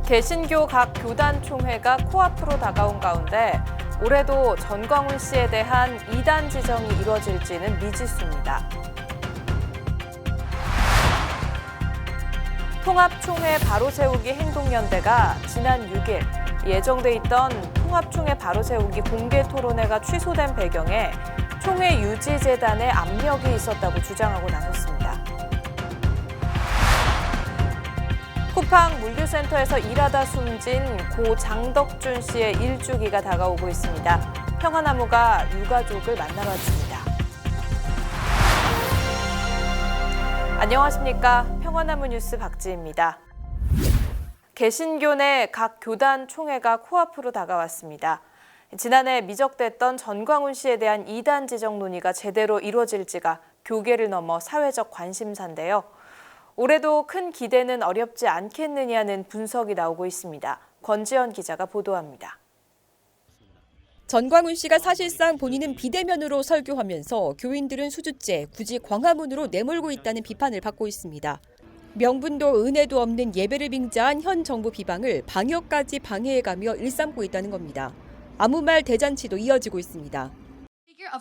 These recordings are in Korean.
개신교 각 교단 총회가 코앞으로 다가온 가운데 올해도 전광훈 씨에 대한 이단 지정이 이뤄질지는 미지수입니다. 통합총회 바로세우기 행동연대가 지난 6일 예정돼 있던 통합총회 바로세우기 공개 토론회가 취소된 배경에 총회 유지재단의 압력이 있었다고 주장하고 나섰습니다. 쿠팡 물류센터에서 일하다 숨진 고 장덕준 씨의 일주기가 다가오고 있습니다. 평화나무가 유가족을 만나봤습니다. 안녕하십니까. 평화나무 뉴스 박지희입니다. 개신교 내 각 교단 총회가 코앞으로 다가왔습니다. 지난해 미적됐던 전광훈 씨에 대한 이단 지정 논의가 제대로 이루어질지가 교계를 넘어 사회적 관심사인데요. 올해도 큰 기대는 어렵지 않겠느냐는 분석이 나오고 있습니다. 권지연 기자가 보도합니다. 전광훈 씨가 사실상 본인은 비대면으로 설교하면서 교인들은 수주째, 굳이 광화문으로 내몰고 있다는 비판을 받고 있습니다. 명분도 은혜도 없는 예배를 빙자한 현 정부 비방을 방역까지 방해해가며 일삼고 있다는 겁니다. 아무 말 대잔치도 이어지고 있습니다.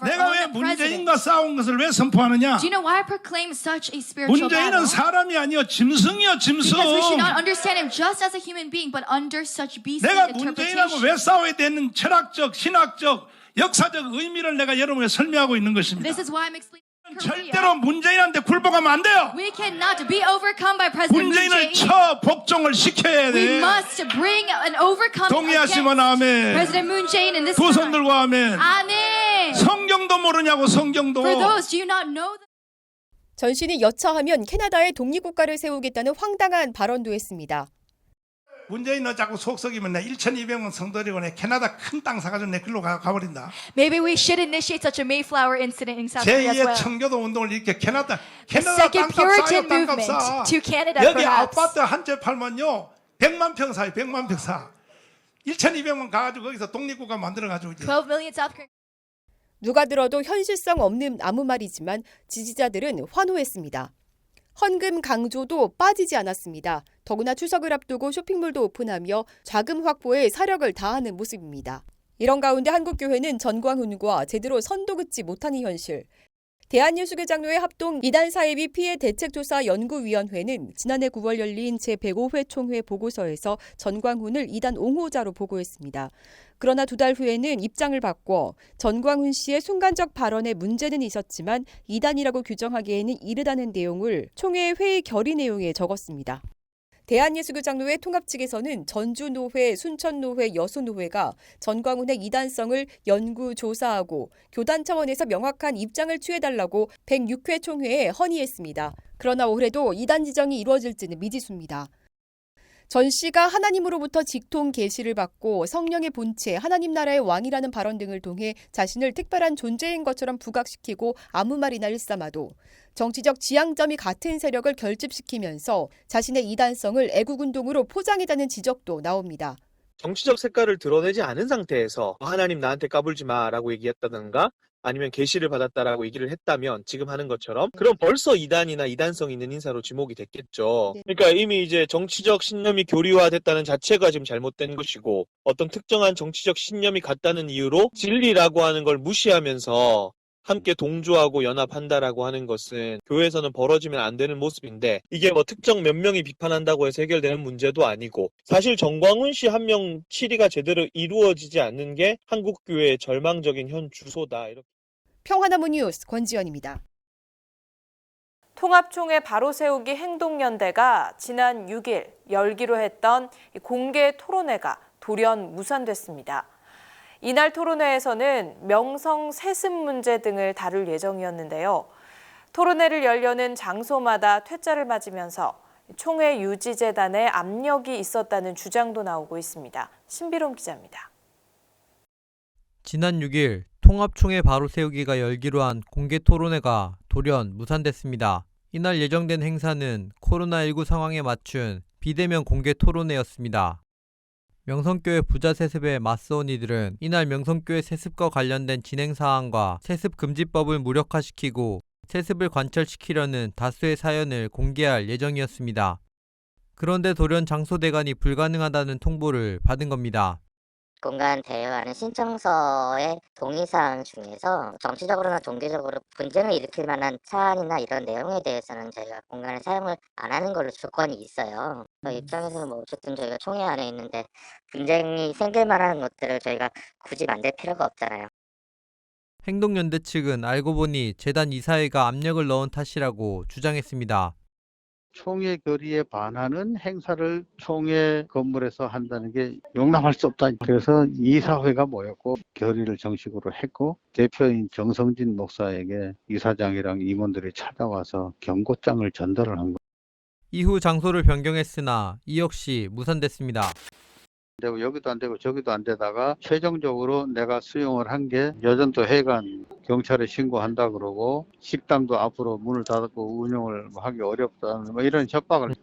내가 왜 문재인과 싸운 것을 왜 선포하느냐? 문재인은 사람이 아니요 짐승이요 짐승. 내가 문재인하고 왜 싸워야 되는 철학적, 신학적, 역사적 의미를 내가 여러분에게 설명하고 있는 것입니다. 절대로 문재인한테 굴복하면 안 돼요. 문재인을 쳐 복종을 시켜야 돼. 동의하시면 아멘. 두 손 들고 아멘. 성경도 모르냐고 성경도. 전 씨는 여차하면 캐나다에 독립국가를 세우겠다는 황당한 발언도 했습니다. 문재인은 자꾸 속썩이면 내 1,200만 성도들이고 내 캐나다 큰 땅 사가지고 내 글로 가버린다. Maybe we should initiate such a Mayflower incident in South Korea as 제2의 well. 청교도 운동을 이렇게 캐나다 second 땅값 싸요. Puritan 땅값 movement 싸. to Canada, 여기 perhaps. 아파트 한 채 팔면요 100만 평 사요. 100만 평 사. 1,200만 가가지고 거기서 독립국가 만들어가지고 이제 12 million South Korean. 누가 들어도 현실성 없는 아무 말이지만 지지자들은 환호했습니다. 헌금 강조도 빠지지 않았습니다. 더구나 추석을 앞두고 쇼핑몰도 오픈하며 자금 확보에 사력을 다하는 모습입니다. 이런 가운데 한국교회는 전광훈과 제대로 선도 긋지 못하는 현실. 대한예수교장로회 합동 이단 사이비 피해 대책조사 연구위원회는 지난해 9월 열린 제105회 총회 보고서에서 전광훈을 이단 옹호자로 보고했습니다. 그러나 두 달 후에는 입장을 바꿔 전광훈 씨의 순간적 발언에 문제는 있었지만 이단이라고 규정하기에는 이르다는 내용을 총회 회의 결의 내용에 적었습니다. 대한예수교장로회 통합 측에서는 전주노회, 순천노회, 여수노회가 전광훈의 이단성을 연구, 조사하고 교단 차원에서 명확한 입장을 취해달라고 106회 총회에 헌의했습니다. 그러나 올해도 이단 지정이 이루어질지는 미지수입니다. 전 씨가 하나님으로부터 직통 계시를 받고 성령의 본체, 하나님 나라의 왕이라는 발언 등을 통해 자신을 특별한 존재인 것처럼 부각시키고 아무 말이나 일삼아도 정치적 지향점이 같은 세력을 결집시키면서 자신의 이단성을 애국운동으로 포장했다는 지적도 나옵니다. 정치적 색깔을 드러내지 않은 상태에서 하나님 나한테 까불지 마라고 얘기했다든가 아니면 계시를 받았다라고 얘기를 했다면 지금 하는 것처럼 그럼 벌써 이단이나 이단성 있는 인사로 지목이 됐겠죠. 그러니까 이미 이제 정치적 신념이 교리화됐다는 자체가 지금 잘못된 것이고 어떤 특정한 정치적 신념이 같다는 이유로 진리라고 하는 걸 무시하면서 함께 동조하고 연합한다라고 하는 것은 교회에서는 벌어지면 안 되는 모습인데 이게 뭐 특정 몇 명이 비판한다고 해서 해결되는 문제도 아니고 사실 전광훈 씨 한 명 치리가 제대로 이루어지지 않는 게 한국교회의 절망적인 현 주소다. 이렇게. 평화나무 뉴스 권지연입니다. 통합총회 바로세우기 행동연대가 지난 6일 열기로 했던 공개 토론회가 돌연 무산됐습니다. 이날 토론회에서는 명성 세습 문제 등을 다룰 예정이었는데요. 토론회를 열려는 장소마다 퇴짜를 맞으면서 총회 유지재단의 압력이 있었다는 주장도 나오고 있습니다. 신비롬 기자입니다. 지난 6일 통합총회 바로세우기가 열기로 한 공개 토론회가 돌연 무산됐습니다. 이날 예정된 행사는 코로나19 상황에 맞춘 비대면 공개 토론회였습니다. 명성교회 부자 세습에 맞서온 이들은 이날 명성교회 세습과 관련된 진행사항과 세습금지법을 무력화시키고 세습을 관철시키려는 다수의 사연을 공개할 예정이었습니다. 그런데 돌연 장소 대관이 불가능하다는 통보를 받은 겁니다. 공간 대여하는 신청서의 동의사항 중에서 정치적으로나 종교적으로 분쟁을 일으킬 만한 사안이나 이런 내용에 대해서는 저희가 공간을 사용을 안 하는 걸로 조건이 있어요. 저희 입장에서는 뭐 어쨌든 저희가 총회 안에 있는데 분쟁이 생길 만한 것들을 저희가 굳이 만들 필요가 없잖아요. 행동연대 측은 알고 보니 재단 이사회가 압력을 넣은 탓이라고 주장했습니다. 총회 결의에 반하는 행사를 총회 건물에서 한다는 게 용납할 수 없다. 그래서 이사회가 모였고 결의를 정식으로 했고 대표인 정성진 목사에게 이사장이랑 임원들이 찾아와서 경고장을 전달을 한 거예요. 이후 장소를 변경했으나 이 역시 무산됐습니다. 되고 여기도 안 되고 저기도 안 되다가 최종적으로 내가 수용을 한 게 여전도 해관 경찰에 신고한다 그러고 식당도 앞으로 문을 닫고 운영을 하기 어렵다 뭐 이런 협박을.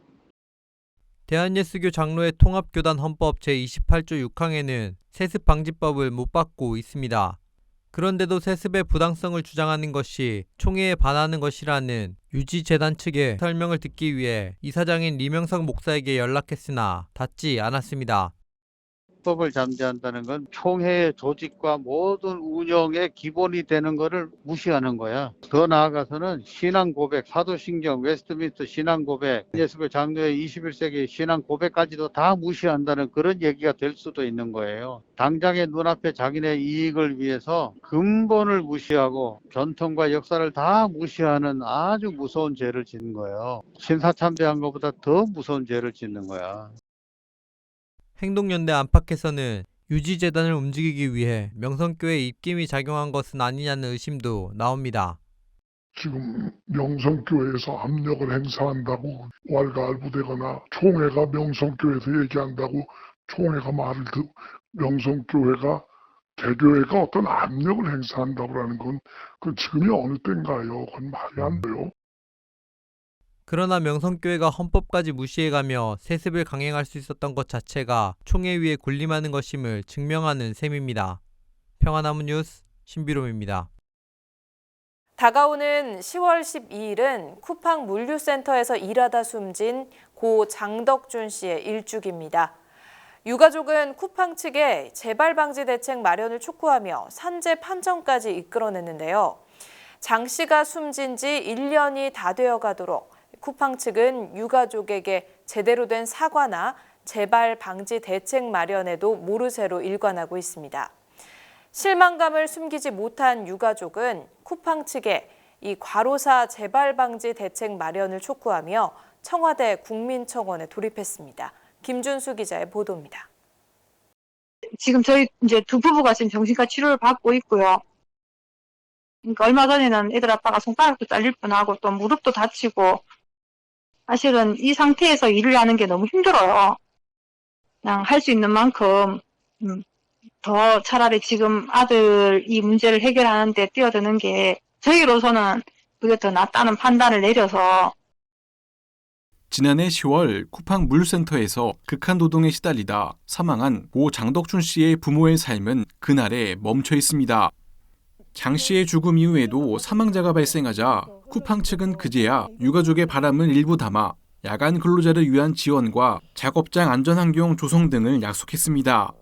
대한예수교 장로회 통합교단 헌법 제28조 6항에는 세습 방지법을 못 받고 있습니다. 그런데도 세습의 부당성을 주장하는 것이 총회에 반하는 것이라는 유지재단 측의 설명을 듣기 위해 이사장인 리명석 목사에게 연락했으나 닿지 않았습니다. 법을 잠재한다는 건 총회의 조직과 모든 운영의 기본이 되는 것을 무시하는 거야. 더 나아가서는 신앙 고백, 사도신경, 웨스트민스터 신앙 고백, 예수교 장로의 21세기 신앙 고백까지도 다 무시한다는 그런 얘기가 될 수도 있는 거예요. 당장의 눈앞에 자기네 이익을 위해서 근본을 무시하고 전통과 역사를 다 무시하는 아주 무서운 죄를 짓는 거예요. 신사참배한 것보다 더 무서운 죄를 짓는 거야. 행동연대 안팎에서는 유지재단을 움직이기 위해 명성교회에 입김이 작용한 것은 아니냐는 의심도 나옵니다. 지금 명성교회에서 압력을 행사한다고 왈가왈부되거나 총회가 명성교회에서 얘기한다고 총회가 말을 듣고 명성교회가 개교회가 어떤 압력을 행사한다고 하는 건 그 지금이 어느 때인가요? 그건 말이 안 돼요. 그러나 명성교회가 헌법까지 무시해가며 세습을 강행할 수 있었던 것 자체가 총회 위에 군림하는 것임을 증명하는 셈입니다. 평화나무 뉴스 신비롬입니다. 다가오는 10월 12일은 쿠팡 물류센터에서 일하다 숨진 고 장덕준 씨의 일주기입니다. 유가족은 쿠팡 측에 재발 방지 대책 마련을 촉구하며 산재 판정까지 이끌어냈는데요. 장 씨가 숨진 지 1년이 다 되어 가도록 쿠팡 측은 유가족에게 제대로 된 사과나 재발 방지 대책 마련에도 모르쇠로 일관하고 있습니다. 실망감을 숨기지 못한 유가족은 쿠팡 측에 이 과로사 재발 방지 대책 마련을 촉구하며 청와대 국민청원에 돌입했습니다. 김준수 기자의 보도입니다. 지금 저희 이제 두 부부가 지금 정신과 치료를 받고 있고요. 그러니까 얼마 전에는 애들 아빠가 손가락도 잘릴 뻔하고 또 무릎도 다치고 사실은 이 상태에서 일을 하는 게 너무 힘들어요. 그냥 할 수 있는 만큼 더 차라리 지금 아들 이 문제를 해결하는 데 뛰어드는 게 저희로서는 그게 더 낫다는 판단을 내려서. 지난해 10월 쿠팡 물류센터에서 극한 노동에 시달리다 사망한 고 장덕준 씨의 부모의 삶은 그날에 멈춰 있습니다. 장 씨의 죽음 이후에도 사망자가 발생하자 쿠팡 측은 그제야 유가족의 바람을 일부 담아 야간 근로자를 위한 지원과 작업장 안전환경 조성 등을 약속했습니다.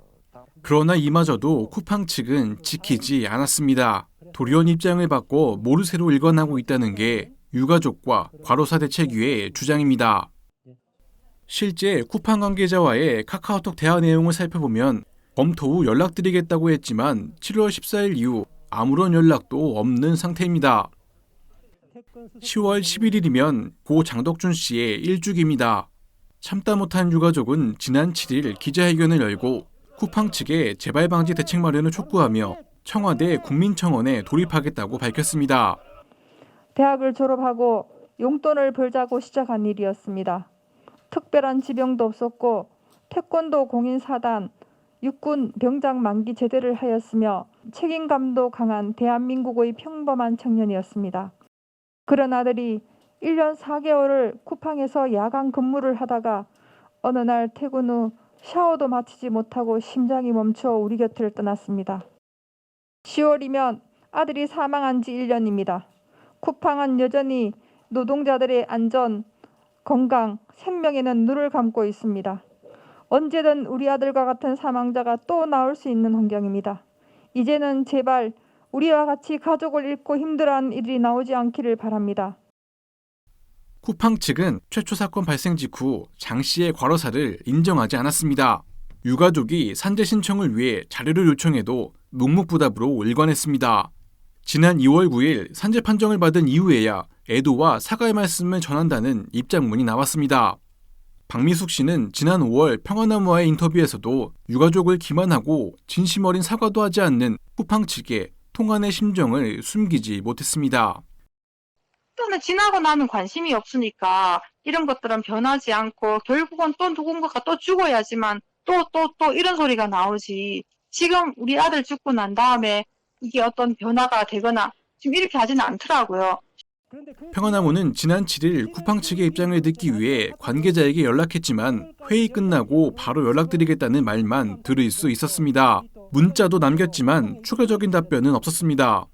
그러나 이마저도 쿠팡 측은 지키지 않았습니다. 돌연 입장을 바꿔 모르쇠로 일관하고 있다는 게 유가족과 과로사 대책위의 주장입니다. 실제 쿠팡 관계자와의 카카오톡 대화 내용을 살펴보면 검토 후 연락드리겠다고 했지만 7월 14일 이후 아무런 연락도 없는 상태입니다. 10월 11일이면 고 장덕준 씨의 일주기입니다. 참다 못한 유가족은 지난 7일 기자회견을 열고 쿠팡 측에 재발 방지 대책 마련을 촉구하며 청와대 국민청원에 돌입하겠다고 밝혔습니다. 대학을 졸업하고 용돈을 벌자고 시작한 일이었습니다. 특별한 지병도 없었고 태권도 공인 사단, 육군 병장 만기 제대를 하였으며 책임감도 강한 대한민국의 평범한 청년이었습니다. 그런 아들이 1년 4개월을 쿠팡에서 야간 근무를 하다가 어느 날 퇴근 후 샤워도 마치지 못하고 심장이 멈춰 우리 곁을 떠났습니다. 10월이면 아들이 사망한 지 1년입니다. 쿠팡은 여전히 노동자들의 안전, 건강, 생명에는 눈을 감고 있습니다. 언제든 우리 아들과 같은 사망자가 또 나올 수 있는 환경입니다. 이제는 제발 우리와 같이 가족을 잃고 힘들어하는 일이 나오지 않기를 바랍니다. 쿠팡 측은 최초 사건 발생 직후 장 씨의 과로사를 인정하지 않았습니다. 유가족이 산재 신청을 위해 자료를 요청해도 묵묵부답으로 일관했습니다. 지난 2월 9일 산재 판정을 받은 이후에야 애도와 사과의 말씀을 전한다는 입장문이 나왔습니다. 박미숙 씨는 지난 5월 평화나무와의 인터뷰에서도 유가족을 기만하고 진심 어린 사과도 하지 않는 쿠팡 측의 통안의 심정을 숨기지 못했습니다. 또는 지나고 나면 관심이 없으니까 이런 것들은 변하지 않고 결국은 또 누군가가 또 죽어야지만 또 이런 소리가 나오지. 지금 우리 아들 죽고 난 다음에 이게 어떤 변화가 되거나 지금 이렇게 하지는 않더라고요. 평화나무는 지난 7일 쿠팡 측의 입장을 듣기 위해 관계자에게 연락했지만 회의 끝나고 바로 연락드리겠다는 말만 들을 수 있었습니다. 문자도 남겼지만 추가적인 답변은 없었습니다.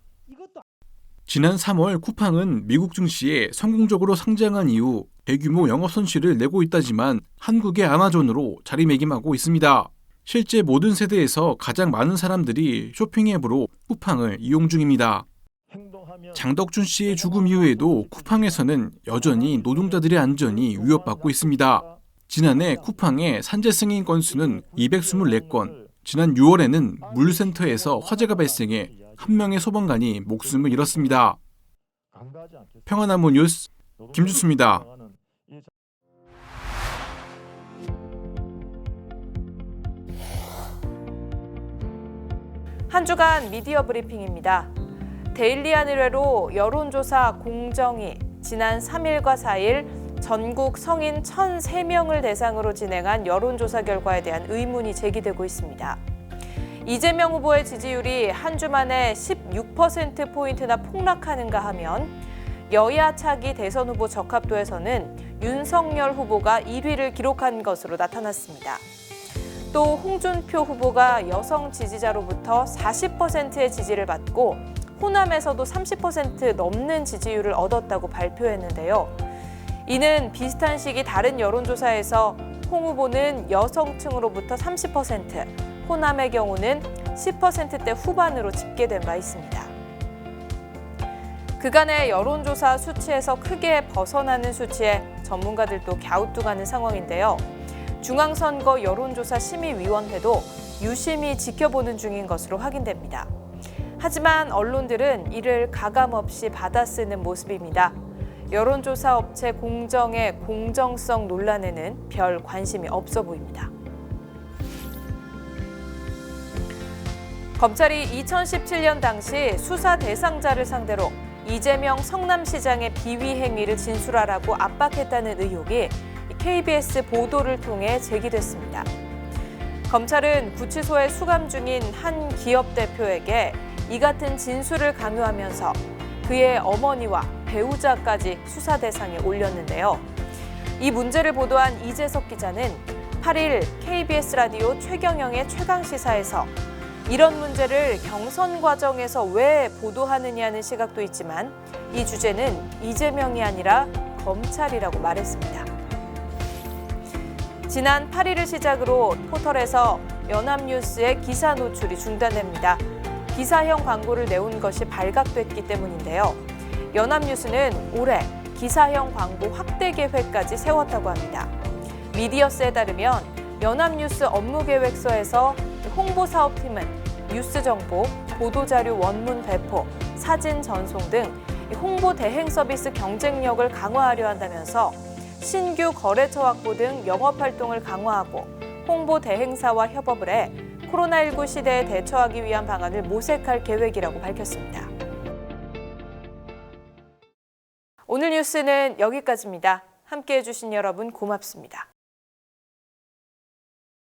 지난 3월 쿠팡은 미국 증시에 성공적으로 상장한 이후 대규모 영업 손실을 내고 있다지만 한국의 아마존으로 자리매김하고 있습니다. 실제 모든 세대에서 가장 많은 사람들이 쇼핑 앱으로 쿠팡을 이용 중입니다. 장덕준 씨의 죽음 이후에도 쿠팡에서는 여전히 노동자들의 안전이 위협받고 있습니다. 지난해 쿠팡의 산재 승인 건수는 224건, 지난 6월에는 물류센터에서 화재가 발생해 한 명의 소방관이 목숨을 잃었습니다. 평화나무 뉴스 김준수입니다. 한 주간 미디어 브리핑입니다. 데일리한 의뢰로 여론조사 공정위 지난 3일과 4일 전국 성인 1,003명을 대상으로 진행한 여론조사 결과에 대한 의문이 제기되고 있습니다. 이재명 후보의 지지율이 한 주 만에 16%포인트나 폭락하는가 하면 여야 차기 대선 후보 적합도에서는 윤석열 후보가 1위를 기록한 것으로 나타났습니다. 또 홍준표 후보가 여성 지지자로부터 40%의 지지를 받고 호남에서도 30% 넘는 지지율을 얻었다고 발표했는데요. 이는 비슷한 시기 다른 여론조사에서 홍 후보는 여성층으로부터 30%, 호남의 경우는 10%대 후반으로 집계된 바 있습니다. 그간의 여론조사 수치에서 크게 벗어나는 수치에 전문가들도 갸우뚱하는 상황인데요. 중앙선거 여론조사 심의위원회도 유심히 지켜보는 중인 것으로 확인됩니다. 하지만 언론들은 이를 가감없이 받아쓰는 모습입니다. 여론조사 업체 공정의 공정성 논란에는 별 관심이 없어 보입니다. 검찰이 2017년 당시 수사 대상자를 상대로 이재명 성남시장의 비위 행위를 진술하라고 압박했다는 의혹이 KBS 보도를 통해 제기됐습니다. 검찰은 구치소에 수감 중인 한 기업 대표에게 이 같은 진술을 강요하면서 그의 어머니와 배우자까지 수사 대상에 올렸는데요. 이 문제를 보도한 이재석 기자는 8일 KBS 라디오 최경영의 최강시사에서 이런 문제를 경선 과정에서 왜 보도하느냐는 시각도 있지만 이 주제는 이재명이 아니라 검찰이라고 말했습니다. 지난 8일을 시작으로 포털에서 연합뉴스의 기사 노출이 중단됩니다. 기사형 광고를 내온 것이 발각됐기 때문인데요. 연합뉴스는 올해 기사형 광고 확대 계획까지 세웠다고 합니다. 미디어스에 따르면 연합뉴스 업무계획서에서 홍보사업팀은 뉴스 정보, 보도자료 원문 배포, 사진 전송 등 홍보 대행 서비스 경쟁력을 강화하려 한다면서 신규 거래처 확보 등 영업활동을 강화하고 홍보 대행사와 협업을 해 코로나19 시대에 대처하기 위한 방안을 모색할 계획이라고 밝혔습니다. 오늘 뉴스는 여기까지입니다. 함께해 주신 여러분 고맙습니다.